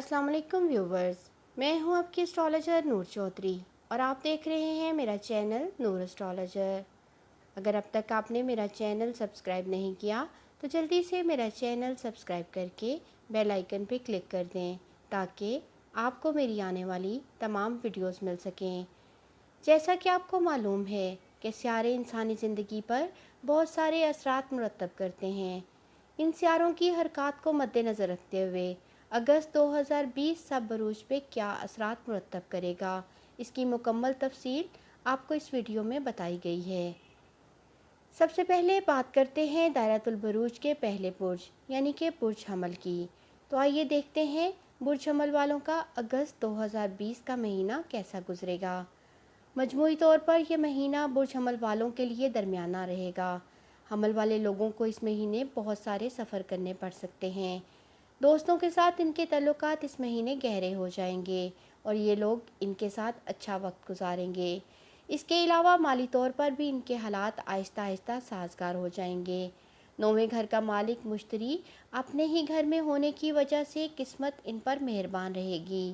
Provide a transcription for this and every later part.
अस्सलाम वालेकुम व्यूवर्स, मैं हूं आपकी एस्ट्रोलॉजर नूर चौधरी और आप देख रहे हैं मेरा चैनल नूर एस्ट्रोलॉजर। अगर अब तक आपने मेरा चैनल सब्सक्राइब नहीं किया तो जल्दी से मेरा चैनल सब्सक्राइब करके बेल आइकन पे क्लिक कर दें ताकि आपको मेरी आने वाली तमाम वीडियोस मिल सकें। जैसा कि आपको मालूम है कि सियारे इंसानी ज़िंदगी पर बहुत सारे असरात मुरतब करते हैं। इन सियारों की हरकत को मद्देनज़र रखते हुए अगस्त 2020 सब बरूज पे क्या असरात मुरतब करेगा, इसकी मुकम्मल तफसील आपको इस वीडियो में बताई गई है। सबसे पहले बात करते हैं दायरतुल बुरूज के पहले बुर्ज यानी कि बुर्ज हमल की। तो आइए देखते हैं बुर्ज हमल वालों का अगस्त 2020 का महीना कैसा गुजरेगा। मजमूई तौर पर यह महीना बुर्ज हमल वालों के लिए दरमियाना रहेगा। हमल वाले लोगों को इस महीने बहुत सारे सफ़र करने पड़ सकते हैं। दोस्तों के साथ इनके ताल्लुकात इस महीने गहरे हो जाएंगे और ये लोग इनके साथ अच्छा वक्त गुजारेंगे। इसके अलावा माली तौर पर भी इनके हालात आहिस्ता आहिस्ता साजगार हो जाएंगे। नौवें घर का मालिक मुश्तरी अपने ही घर में होने की वजह से किस्मत इन पर मेहरबान रहेगी।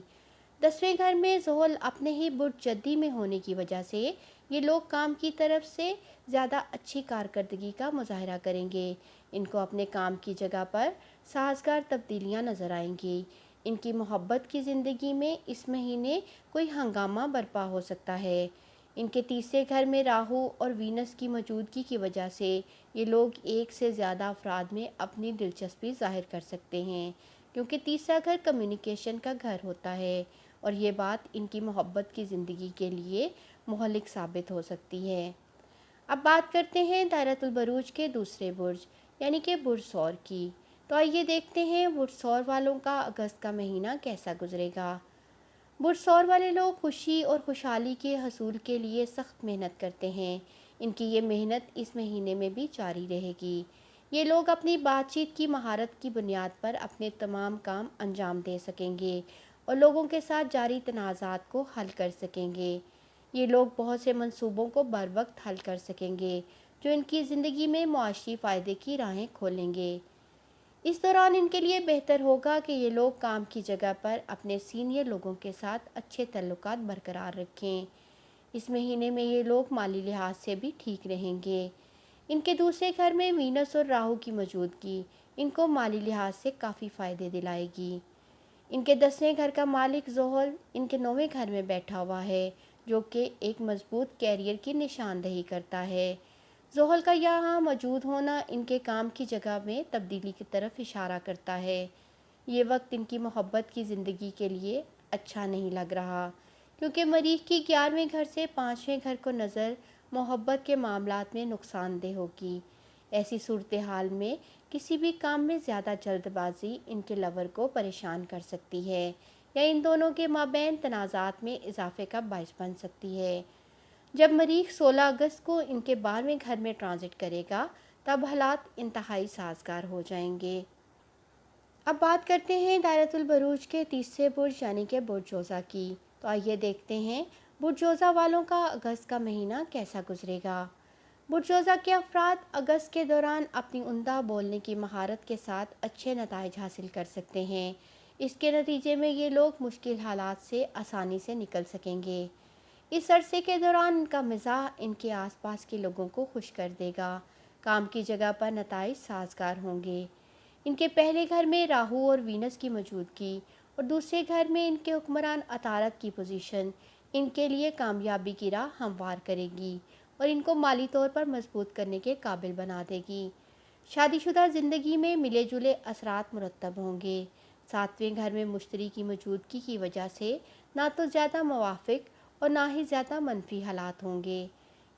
10वें घर में ज़ोहल अपने ही बुर्ज जद्दी में होने की वजह से ये लोग काम की तरफ से ज़्यादा अच्छी कारकर्दगी का मुजाहरा करेंगे। इनको अपने काम की जगह पर साजगार तब्दीलियां नज़र आएंगी। इनकी मोहब्बत की ज़िंदगी में इस महीने कोई हंगामा बर्पा हो सकता है। इनके तीसरे घर में राहु और वीनस की मौजूदगी की वजह से ये लोग एक से ज़्यादा अफराद में अपनी दिलचस्पी ज़ाहिर कर सकते हैं, क्योंकि तीसरा घर कम्युनिकेशन का घर होता है और ये बात इनकी मोहब्बत की ज़िंदगी के लिए मोहलिक साबित हो सकती है। अब बात करते हैं दायरतुल बरूज के दूसरे बुर्ज यानी कि बुर्ज सौर की। तो आइए देखते हैं बुर्ज सौर वालों का अगस्त का महीना कैसा गुजरेगा। बुर्ज सौर वाले लोग खुशी और खुशहाली के हसूल के लिए सख्त मेहनत करते हैं। इनकी ये मेहनत इस महीने में भी जारी रहेगी। ये लोग अपनी बातचीत की महारत की बुनियाद पर अपने तमाम काम अंजाम दे सकेंगे और लोगों के साथ जारी तनाज़ात को हल कर सकेंगे। ये लोग बहुत से मंसूबों को बर वक्त हल कर सकेंगे जो इनकी ज़िंदगी में मुआशी फ़ायदे की राहें खोलेंगे। इस दौरान इनके लिए बेहतर होगा कि ये लोग काम की जगह पर अपने सीनियर लोगों के साथ अच्छे तल्लुकात बरकरार रखें। इस महीने में ये लोग माली लिहाज से भी ठीक रहेंगे। इनके दूसरे घर में वीनस और राहु की मौजूदगी इनको माली लिहाज से काफ़ी फ़ायदे दिलाएगी। इनके 10वें घर का मालिक ज़ोहल इनके 9वें घर में बैठा हुआ है, जो कि एक मजबूत कैरियर की निशानदही करता है। ज़ोहल का यहाँ मौजूद होना इनके काम की जगह में तब्दीली की तरफ इशारा करता है। ये वक्त इनकी मोहब्बत की ज़िंदगी के लिए अच्छा नहीं लग रहा, क्योंकि मरीख की 11वें घर से 5वें घर को नज़र मोहब्बत के मामलात में नुकसानदेह होगी। ऐसी सूरत हाल में किसी भी काम में ज़्यादा जल्दबाजी इनके लवर को परेशान कर सकती है या इन दोनों के माबैन तनाज़ात में इजाफे का बायस बन सकती है। जब मरीख 16 अगस्त को इनके 12वें घर में ट्रांजिट करेगा तब हालात इंतहाई साजगार हो जाएंगे। अब बात करते हैं दायरतुल बरूज के तीसरे बुर्ज यानी कि बुर्ज जोज़ा की। तो आइए देखते हैं बुर्ज जोज़ा वालों का अगस्त का महीना कैसा गुजरेगा। बुर्ज जोज़ा के अफराद अगस्त के दौरान अपनी उम्दा बोलने की महारत के साथ अच्छे नताइज हासिल कर सकते हैं। इसके नतीजे में ये लोग मुश्किल हालात से आसानी से निकल सकेंगे। इस अरसे के दौरान इनका मिजाज इनके आसपास के लोगों को खुश कर देगा। काम की जगह पर नताइज साजगार होंगे। इनके पहले घर में राहु और वीनस की मौजूदगी और दूसरे घर में इनके हुक्मरान अतारत की पोजीशन इनके लिए कामयाबी की राह हमवार करेगी और इनको माली तौर पर मजबूत करने के काबिल बना देगी। शादीशुदा ज़िंदगी में मिले जुले असरात मुरतब होंगे। 7वें घर में मुश्तरी की मौजूदगी की वजह से ना तो ज़्यादा मुवाफिक और ना ही ज़्यादा मनफी हालात होंगे।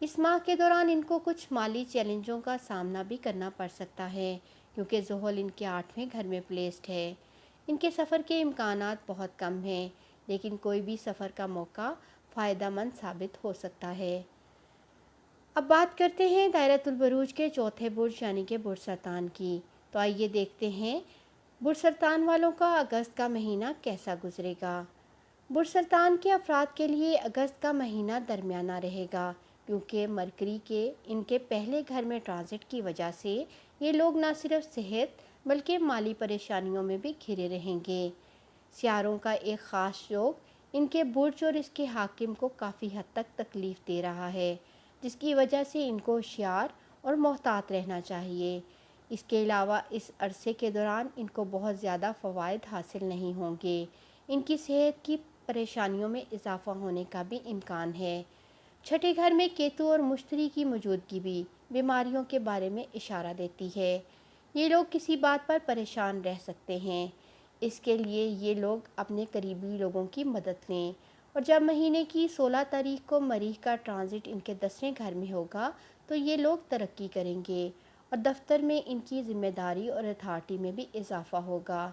इस माह के दौरान इनको कुछ माली चैलेंजों का सामना भी करना पड़ सकता है, क्योंकि ज़ोहल इनके 8वें घर में प्लेस्ड है। इनके सफ़र के इम्कानात बहुत कम हैं, लेकिन कोई भी सफ़र का मौका फ़ायदेमंद साबित हो सकता है। अब बात करते हैं दायरतुल बरूज के चौथे बुर्ज यानी कि बुर्ज सरतान की। तो आइए देखते हैं बुर्ज सरतान वालों का अगस्त का महीना कैसा गुजरेगा। बुर्ज सरतान के अफराद के लिए अगस्त का महीना दरमियाना रहेगा, क्योंकि मरकरी के इनके पहले घर में ट्रांजिट की वजह से ये लोग न सिर्फ सेहत बल्कि माली परेशानियों में भी घिरे रहेंगे। سیاروں کا ایک خاص یوگ ان کے برج اور اس کے حاکم کو کافی حد تک تکلیف دے رہا ہے، جس کی وجہ سے ان کو ہوشیار اور محتاط رہنا چاہیے۔ اس کے علاوہ اس عرصے کے دوران ان کو بہت زیادہ فوائد حاصل نہیں ہوں گے۔ ان کی صحت کی پریشانیوں میں اضافہ ہونے کا بھی امکان ہے۔ چھٹے گھر میں کیتو اور مشتری کی موجودگی بھی بیماریوں کے بارے میں اشارہ دیتی ہے۔ یہ لوگ کسی بات پر پریشان رہ سکتے ہیں، اس کے لیے یہ لوگ اپنے قریبی لوگوں کی مدد لیں، اور جب مہینے کی 16 تاریخ کو مریخ کا ٹرانزٹ ان کے 10ویں گھر میں ہوگا تو یہ لوگ ترقی کریں گے اور دفتر میں ان کی ذمہ داری اور اتھارٹی میں بھی اضافہ ہوگا۔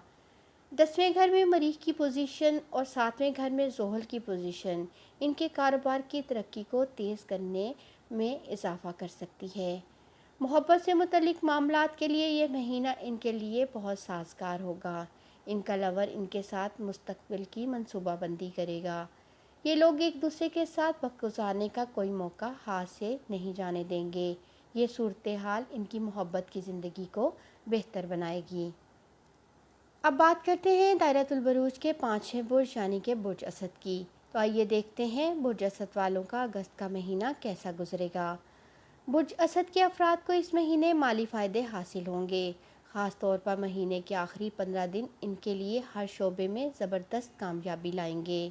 10ویں گھر میں مریخ کی پوزیشن اور 7ویں گھر میں زحل کی پوزیشن ان کے کاروبار کی ترقی کو تیز کرنے میں اضافہ کر سکتی ہے۔ محبت سے متعلق معاملات کے لیے یہ مہینہ ان کے لیے بہت سازگار ہوگا۔ ان کا لور ان کے ساتھ مستقبل کی منصوبہ بندی کرے گا۔ یہ لوگ ایک دوسرے کے ساتھ وقت گزارنے کا کوئی موقع ہاتھ سے نہیں جانے دیں گے۔ یہ صورتحال ان کی محبت کی زندگی کو بہتر بنائے گی۔ اب بات کرتے ہیں دائرۃ البروج کے 5ویں برج یعنی کہ برج اسد کی۔ تو آئیے دیکھتے ہیں برج اسد والوں کا اگست کا مہینہ کیسا گزرے گا۔ برج اسد کے افراد کو اس مہینے مالی فائدے حاصل ہوں گے۔ خاص طور پر مہینے کے آخری 15 دن ان کے لیے ہر شعبے میں زبردست کامیابی لائیں گے۔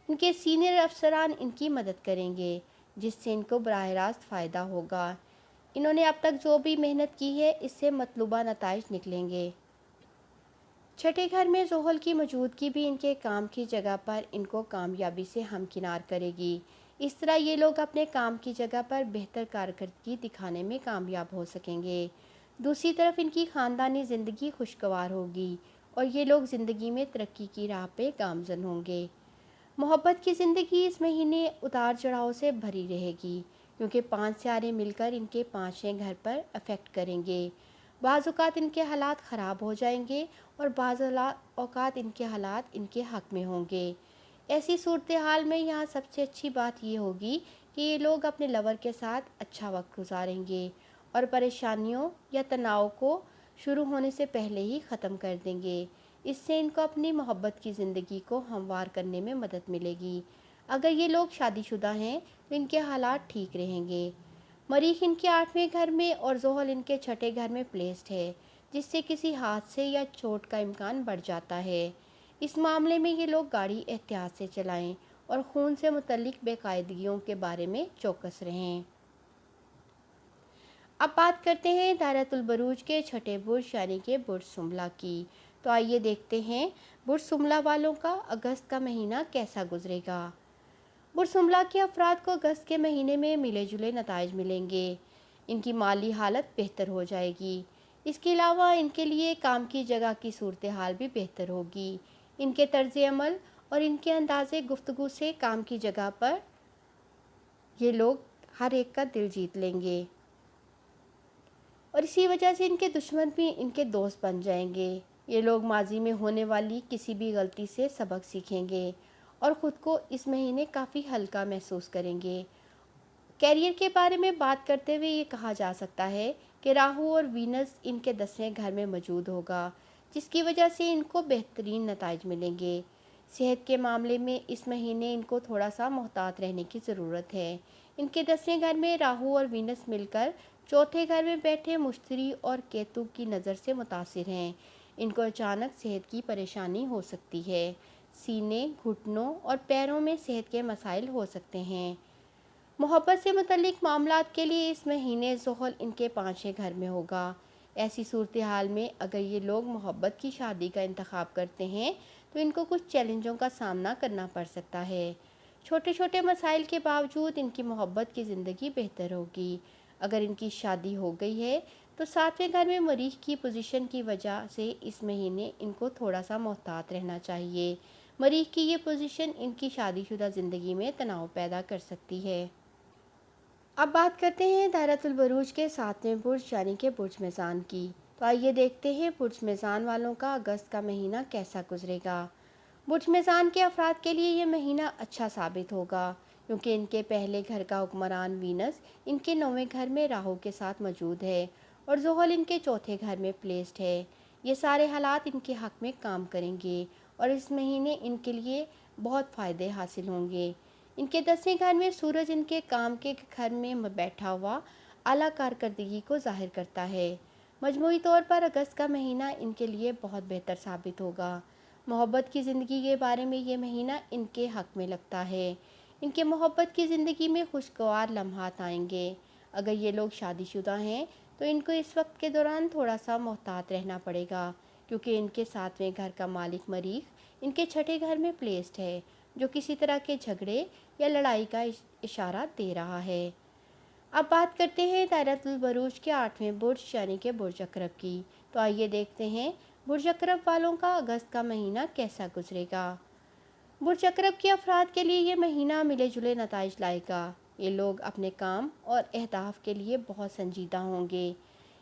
ان کے سینئر افسران ان کی مدد کریں گے، جس سے ان کو براہ راست فائدہ ہوگا۔ انہوں نے اب تک جو بھی محنت کی ہے اس سے مطلوبہ نتائج نکلیں گے۔ چھٹے گھر میں زحل کی موجودگی بھی ان کے کام کی جگہ پر ان کو کامیابی سے ہمکنار کرے گی۔ اس طرح یہ لوگ اپنے کام کی جگہ پر بہتر کارکردگی دکھانے میں کامیاب ہو سکیں گے۔ دوسری طرف ان کی خاندانی زندگی خوشگوار ہوگی اور یہ لوگ زندگی میں ترقی کی راہ پہ گامزن ہوں گے۔ محبت کی زندگی اس مہینے اتار چڑھاؤ سے بھری رہے گی، کیونکہ 5 ستارے مل کر ان کے 5ویں گھر پر افیکٹ کریں گے۔ بعض اوقات ان کے حالات خراب ہو جائیں گے اور بعض اوقات ان کے حالات ان کے حق میں ہوں گے۔ ایسی صورتحال میں یہاں سب سے اچھی بات یہ ہوگی کہ یہ لوگ اپنے لور کے ساتھ اچھا وقت گزاریں گے اور پریشانیوں یا تناؤ کو شروع ہونے سے پہلے ہی ختم کر دیں گے۔ اس سے ان کو اپنی محبت کی زندگی کو ہموار کرنے میں مدد ملے گی۔ اگر یہ لوگ شادی شدہ ہیں تو ان کے حالات ٹھیک رہیں گے۔ مریخ ان کے 8ویں گھر میں اور زحل ان کے چھٹے گھر میں پلیسڈ ہے، جس سے کسی حادثے یا چوٹ کا امکان بڑھ جاتا ہے۔ اس معاملے میں یہ لوگ گاڑی احتیاط سے چلائیں اور خون سے متعلق بے قاعدگیوں کے بارے میں چوکس رہیں۔ اب بات کرتے ہیں دائرۃ البروج کے چھٹے برج یعنی کہ برج سنبلہ کی۔ تو آئیے دیکھتے ہیں برج سنبلہ والوں کا اگست کا مہینہ کیسا گزرے گا۔ برج سنبلہ کے افراد کو اگست کے مہینے میں ملے جلے نتائج ملیں گے۔ ان کی مالی حالت بہتر ہو جائے گی۔ اس کے علاوہ ان کے لیے کام کی جگہ کی صورتحال بھی بہتر ہوگی۔ ان کے طرز عمل اور ان کے انداز گفتگو سے کام کی جگہ پر یہ لوگ ہر ایک کا دل جیت لیں گے، اور اسی وجہ سے ان کے دشمن بھی ان کے دوست بن جائیں گے۔ یہ لوگ ماضی میں ہونے والی کسی بھی غلطی سے سبق سیکھیں گے اور خود کو اس مہینے کافی ہلکا محسوس کریں گے۔ کیریئر کے بارے میں بات کرتے ہوئے یہ کہا جا سکتا ہے کہ راہو اور وینس ان کے 10ویں گھر میں موجود ہوگا، جس کی وجہ سے ان کو بہترین نتائج ملیں گے۔ صحت کے معاملے میں اس مہینے ان کو تھوڑا سا محتاط رہنے کی ضرورت ہے۔ ان کے 10ویں گھر میں راہو اور وینس مل کر چوتھے گھر میں بیٹھے مشتری اور کیتو کی نظر سے متاثر ہیں۔ ان کو اچانک صحت کی پریشانی ہو سکتی ہے۔ سینے، گھٹنوں اور پیروں میں صحت کے مسائل ہو سکتے ہیں۔ محبت سے متعلق معاملات کے لیے اس مہینے زحل ان کے 5ویں گھر میں ہوگا۔ ایسی صورتحال میں اگر یہ لوگ محبت کی شادی کا انتخاب کرتے ہیں تو ان کو کچھ چیلنجوں کا سامنا کرنا پڑ سکتا ہے۔ چھوٹے چھوٹے مسائل کے باوجود ان کی محبت کی زندگی بہتر ہوگی۔ اگر ان کی شادی ہو گئی ہے تو 7ویں گھر میں مریخ کی پوزیشن کی وجہ سے اس مہینے ان کو تھوڑا سا محتاط رہنا چاہیے۔ مریخ کی یہ پوزیشن ان کی شادی شدہ زندگی میں تناؤ پیدا کر سکتی ہے۔ اب بات کرتے ہیں دائرۃ البروج کے 7ویں برج یعنی کہ برج میزان کی۔ تو آئیے دیکھتے ہیں برج میزان والوں کا اگست کا مہینہ کیسا گزرے گا۔ برج میزان کے افراد کے لیے یہ مہینہ اچھا ثابت ہوگا، کیونکہ ان کے پہلے گھر کا حکمران وینس ان کے 9ویں گھر میں راہو کے ساتھ موجود ہے اور زحل ان کے چوتھے گھر میں پلیسڈ ہے۔ یہ سارے حالات ان کے حق میں کام کریں گے और इस महीने इनके लिए बहुत फ़ायदे हासिल होंगे। इनके 10वें घर में सूरज इनके काम के घर में बैठा हुआ आला कारकर्दगी को ज़ाहिर करता है। मजमूई तौर पर अगस्त का महीना इनके लिए बहुत बेहतर साबित होगा। मोहब्बत की ज़िंदगी के बारे में ये महीना इनके हक़ में लगता है। इनके मोहब्बत की ज़िंदगी में खुशगवार लम्हात आएंगे। अगर ये लोग शादीशुदा हैं तो इनको इस वक्त के दौरान थोड़ा सा मोहतात रहना पड़ेगा, क्योंकि इनके 7वें घर का मालिक मरीख इनके 6ठे घर में प्लेस्ड है, जो किसी तरह के झगड़े या लड़ाई का इशारा दे रहा है। अब बात करते हैं दायरतुल बुरूज के 8वें बुर्ज यानी कि बुर्ज अकरब की। तो आइए देखते हैं बुर्ज अकरब वालों का अगस्त का महीना कैसा गुजरेगा। बुर्ज अकरब के अफराद के लिए ये महीना मिले जुले नताइज लाएगा। ये लोग अपने काम और अहदाफ के लिए बहुत संजीदा होंगे।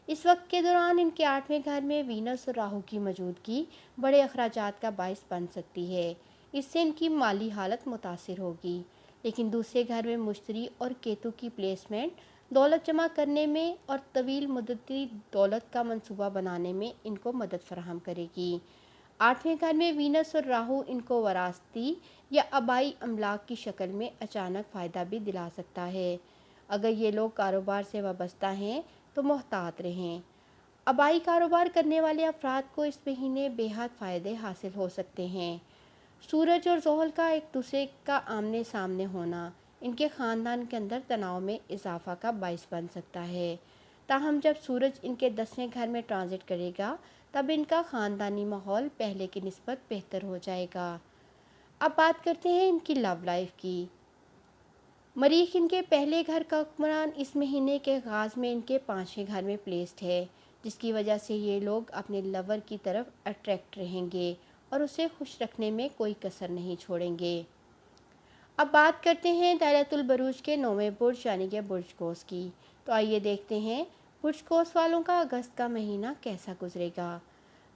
इस वक्त के दौरान इनके 8वें घर में वीनस और राहु की मौजूदगी बड़े अखराजात का बाइस बन सकती है। इससे इनकी माली हालत मुतासिर होगी। लेकिन दूसरे घर में मुश्तरी और केतु की प्लेसमेंट दौलत जमा करने में और तवील मुद्दती दौलत का मंसूबा बनाने में इनको मदद फराहम करेगी। 8वें घर में वीनस और राहु इनको वरासती या आबाई अमलाक की शक्ल में अचानक फ़ायदा भी दिला सकता है। अगर ये लोग कारोबार से वाबस्ता हैं तो मोहतात रहें। आबाई कारोबार करने वाले अफराद को इस महीने बेहद फ़ायदे हासिल हो सकते हैं। सूरज और ज़ोहल का एक दूसरे का आमने सामने होना इनके ख़ानदान के अंदर तनाव में इजाफ़ा का बाइस बन सकता है। ताहम जब सूरज इनके 10वें घर में ट्रांजिट करेगा तब इनका ख़ानदानी माहौल पहले की निस्बत बेहतर हो जाएगा। अब बात करते हैं इनकी लव लाइफ की। मरीख इनके पहले घर का हुक्मरान इस महीने के आगाज़ में इनके 5वें घर में प्लेस्ड है, जिसकी वजह से ये लोग अपने लवर की तरफ अट्रैक्ट रहेंगे और उसे खुश रखने में कोई कसर नहीं छोड़ेंगे। अब बात करते हैं दायरतुल बुरूज के 9वें बुर्ज यानी कि बुर्ज कौस की। तो आइए देखते हैं बुर्ज कौस वालों का अगस्त का महीना कैसा गुजरेगा।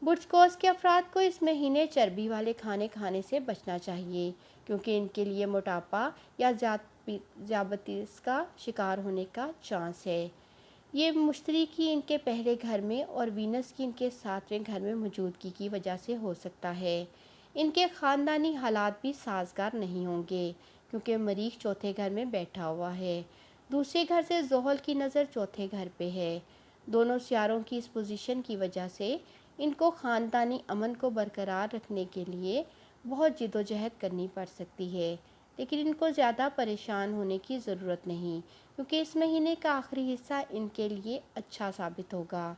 बुर्ज कौस के अफराद को इस महीने चर्बी वाले खाने खाने से बचना चाहिए, क्योंकि इनके लिए मोटापा या ज़ियादतीस का शिकार होने का चांस है। ये मुश्तरी की इनके पहले घर में और वीनस की इनके 7वें घर में मौजूदगी की वजह से हो सकता है। इनके ख़ानदानी हालात भी साजगार नहीं होंगे, क्योंकि मरीख चौथे घर में बैठा हुआ है। दूसरे घर से ज़ोहल की नज़र चौथे घर पे है। दोनों सियारों की इस पोजीशन की वजह से इनको ख़ानदानी अमन को बरकरार रखने के लिए बहुत जिदोजहद करनी पड़ सकती है, लेकिन इनको ज़्यादा परेशान होने की ज़रूरत नहीं, क्योंकि इस महीने का आखिरी हिस्सा इनके लिए अच्छा साबित होगा।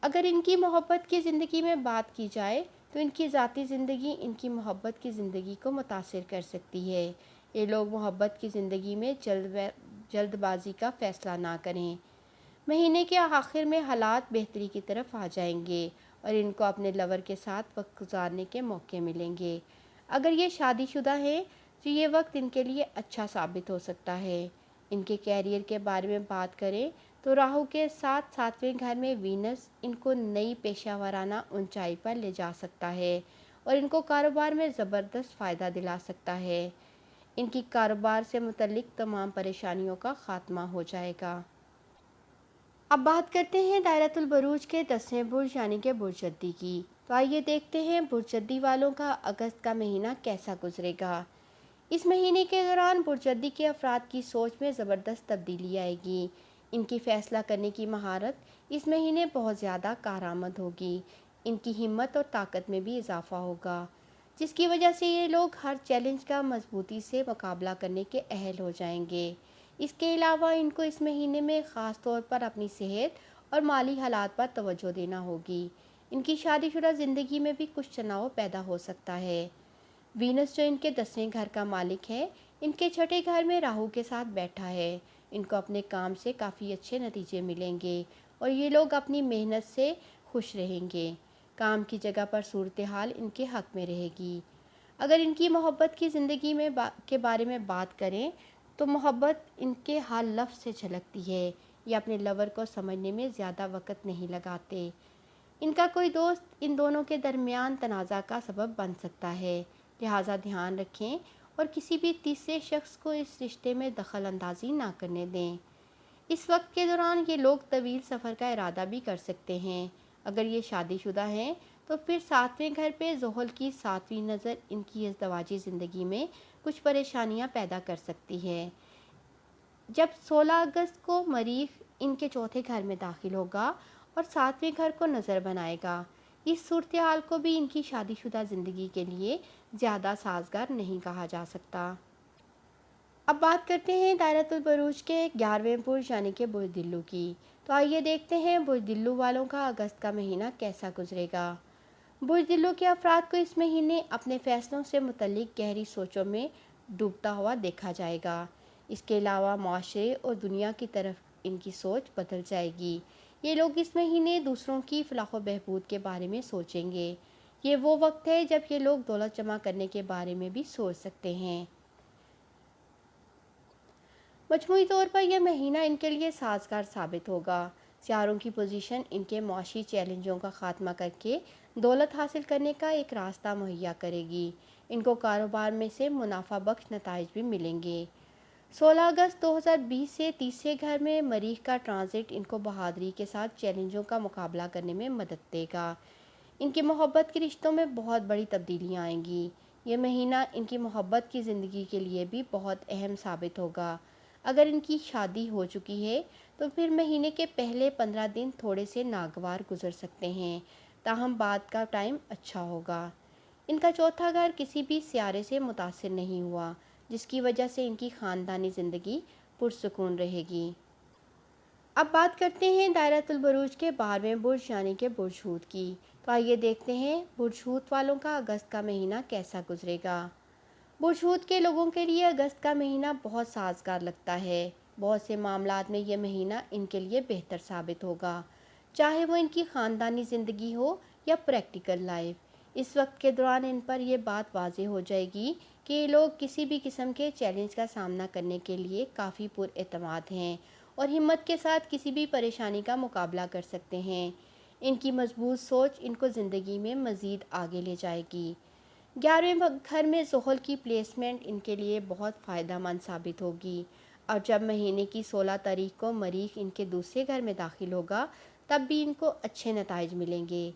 अगर इनकी मोहब्बत की ज़िंदगी में बात की जाए तो इनकी ज़ाती ज़िंदगी इनकी मोहब्बत की ज़िंदगी को मुतासिर कर सकती है। ये लोग मोहब्बत की ज़िंदगी में जल्दबाजी का फ़ैसला ना करें। महीने के आखिर में हालात बेहतरी की तरफ आ जाएंगे और इनको अपने लवर के साथ वक्त गुजारने के मौके मिलेंगे। अगर ये शादीशुदा हैं तो ये वक्त इनके लिए अच्छा साबित हो सकता है। इनके कैरियर के बारे में बात करें तो राहु के साथ 7वें घर में वीनस इनको नई पेशा वराना ऊंचाई पर ले जा सकता है और इनको कारोबार में ज़बरदस्त फ़ायदा दिला सकता है। इनकी कारोबार से मुतल्लिक तमाम परेशानियों का ख़ात्मा हो जाएगा। अब बात करते हैं दायरतुल बुरूज के 10वें बुर्ज यानी कि बुर्ज जद्दी की। तो आइए देखते हैं बुर्ज जद्दी वालों का अगस्त का महीना कैसा गुजरेगा। इस महीने के दौरान बुर्ज जद्दी के अफराद की सोच में ज़बरदस्त तब्दीली आएगी। इनकी फ़ैसला करने की महारत इस महीने बहुत ज़्यादा कारआमद होगी। इनकी हिम्मत और ताकत में भी इजाफ़ा होगा, जिसकी वजह से ये लोग हर चैलेंज का मजबूती से मुकाबला करने के अहल हो जाएंगे। इसके अलावा इनको इस महीने में ख़ास तौर पर अपनी सेहत और माली हालात पर तवज्जो देना होगी। इनकी शादीशुदा ज़िंदगी में भी कुछ तनाव पैदा हो सकता है। वीनस जो इनके 10वें घर का मालिक है, इनके 6ठे घर में राहु के साथ बैठा है। इनको अपने काम से काफ़ी अच्छे नतीजे मिलेंगे और ये लोग अपनी मेहनत से खुश रहेंगे। काम की जगह पर सूरत हाल इनके हक़ में रहेगी। अगर इनकी मोहब्बत की ज़िंदगी में के बारे में बात करें तो मोहब्बत इनके हर लफ्ज़ से झलकती है। ये अपने लवर को समझने में ज़्यादा वक़्त नहीं लगाते। इनका कोई दोस्त इन दोनों के दरमियान तनाज़ा का सबब बन सकता है, लिहाजा ध्यान रखें और किसी भी तीसरे शख्स को इस रिश्ते में दखल अंदाजी ना करने दें। इस वक्त के दौरान ये लोग तवील सफ़र का इरादा भी कर सकते हैं। अगर ये शादीशुदा हैं تو پھر 7ویں گھر پہ زحل کی 7ویں نظر ان کی ازدواجی زندگی میں کچھ پریشانیاں پیدا کر سکتی ہے۔ جب 16 اگست کو مریخ ان کے چوتھے گھر میں داخل ہوگا اور 7ویں گھر کو نظر بنائے گا، اس صورتحال کو بھی ان کی شادی شدہ زندگی کے لیے زیادہ سازگار نہیں کہا جا سکتا۔ اب بات کرتے ہیں دائرۃ البروج کے 11ویں برج یعنی کہ برج دلو کی۔ تو آئیے دیکھتے ہیں برج دلو والوں کا اگست کا مہینہ کیسا گزرے گا۔ برج دلو کے افراد کو اس مہینے اپنے فیصلوں سے متعلق گہری سوچوں میں ڈوبتا ہوا دیکھا جائے گا۔ اس کے علاوہ معاشرے اور دنیا کی طرف ان کی سوچ بدل جائے گی۔ یہ لوگ اس مہینے دوسروں کی فلاح و بہبود کے بارے میں سوچیں گے۔ یہ وہ وقت ہے جب یہ لوگ دولت جمع کرنے کے بارے میں بھی سوچ سکتے ہیں۔ مجموعی طور پر یہ مہینہ ان کے لیے سازگار ثابت ہوگا۔ سیاروں کی پوزیشن ان کے معاشی چیلنجوں کا خاتمہ کر کے دولت حاصل کرنے کا ایک راستہ مہیا کرے گی۔ ان کو کاروبار میں سے منافع بخش نتائج بھی ملیں گے۔ 16 اگست 2020 سے تیسرے گھر میں مریخ کا ٹرانزٹ ان کو بہادری کے ساتھ چیلنجوں کا مقابلہ کرنے میں مدد دے گا۔ ان کے محبت کے رشتوں میں بہت بڑی تبدیلیاں آئیں گی۔ یہ مہینہ ان کی محبت کی زندگی کے لیے بھی بہت اہم ثابت ہوگا۔ اگر ان کی شادی ہو چکی ہے تو پھر مہینے کے پہلے 15 دن تھوڑے سے ناگوار گزر سکتے ہیں، تاہم بعد کا ٹائم اچھا ہوگا۔ ان کا چوتھا گھر کسی بھی سیارے سے متاثر نہیں ہوا، جس کی وجہ سے ان کی خاندانی زندگی پرسکون رہے گی۔ اب بات کرتے ہیں دائرۃ البروج کے 12ویں برج یعنی کہ برج حوت کی۔ تو آئیے دیکھتے ہیں برج حوت والوں کا اگست کا مہینہ کیسا گزرے گا۔ برج حوت کے لوگوں کے لیے اگست کا مہینہ بہت سازگار لگتا ہے۔ بہت سے معاملات میں یہ مہینہ ان کے لیے بہتر ثابت ہوگا، چاہے وہ ان کی خاندانی زندگی ہو یا پریکٹیکل لائف۔ اس وقت کے دوران ان پر یہ بات واضح ہو جائے گی کہ یہ لوگ کسی بھی قسم کے چیلنج کا سامنا کرنے کے لیے کافی پر اعتماد ہیں اور ہمت کے ساتھ کسی بھی پریشانی کا مقابلہ کر سکتے ہیں۔ ان کی مضبوط سوچ ان کو زندگی میں مزید آگے لے جائے گی۔ 11ویں گھر میں زحل کی پلیسمنٹ ان کے لیے بہت فائدہ مند ثابت ہوگی، اور جب مہینے کی 16 تاریخ کو مریخ ان کے دوسرے گھر میں داخل ہوگا تب بھی ان کو اچھے نتائج ملیں گے۔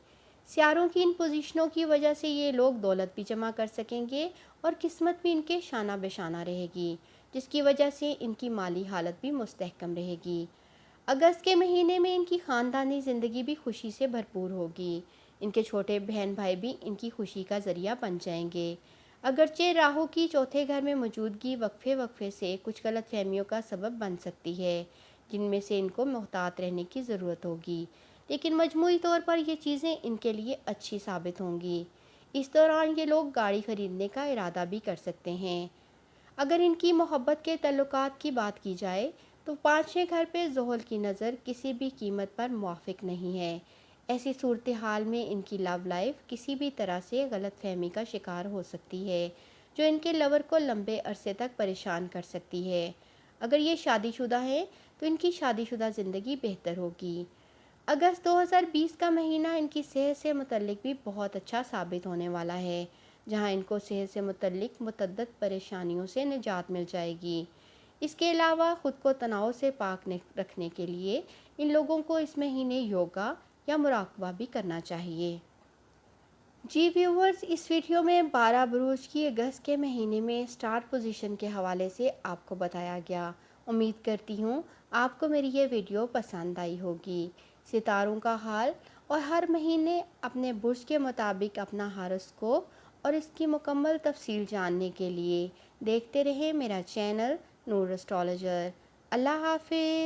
سیاروں کی ان پوزیشنوں کی وجہ سے یہ لوگ دولت بھی جمع کر سکیں گے اور قسمت بھی ان کے شانہ بہ شانہ رہے گی، جس کی وجہ سے ان کی مالی حالت بھی مستحکم رہے گی۔ اگست کے مہینے میں ان کی خاندانی زندگی بھی خوشی سے بھرپور ہوگی۔ ان کے چھوٹے بہن بھائی بھی ان کی خوشی کا ذریعہ بن جائیں گے۔ اگرچہ راہو کی چوتھے گھر میں موجودگی وقفے سے کچھ غلط فہمیوں کا سبب بن سکتی ہے، جن میں سے ان کو محتاط رہنے کی ضرورت ہوگی، لیکن مجموعی طور پر یہ چیزیں ان کے لیے اچھی ثابت ہوں گی۔ اس دوران یہ لوگ گاڑی خریدنے کا ارادہ بھی کر سکتے ہیں۔ اگر ان کی محبت کے تعلقات کی بات کی جائے تو 5ویں گھر پہ زحل کی نظر کسی بھی قیمت پر موافق نہیں ہے۔ ایسی صورتحال میں ان کی لو لائف کسی بھی طرح سے غلط فہمی کا شکار ہو سکتی ہے، جو ان کے لور کو لمبے عرصے تک پریشان کر سکتی ہے۔ اگر یہ شادی شدہ ہیں تو ان کی شادی شدہ زندگی بہتر ہوگی۔ اگست 2020 کا مہینہ ان کی صحت سے متعلق بھی بہت اچھا ثابت ہونے والا ہے، جہاں ان کو صحت سے متعلق متعدد پریشانیوں سے نجات مل جائے گی۔ اس کے علاوہ خود کو تناؤ سے پاک رکھنے کے لیے ان لوگوں کو اس مہینے یوگا یا مراقبہ بھی کرنا چاہیے۔ جی ویورز، اس ویڈیو میں 12 بروج کی اگست کے مہینے میں سٹار پوزیشن کے حوالے سے آپ کو بتایا گیا۔ امید کرتی ہوں آپ کو میری یہ ویڈیو پسند آئی ہوگی۔ ستاروں کا حال اور ہر مہینے اپنے برج کے مطابق اپنا ہاروسکوپ اور اس کی مکمل تفصیل جاننے کے لیے دیکھتے رہیں میرا چینل نور اسٹرالوجر۔ اللہ حافظ۔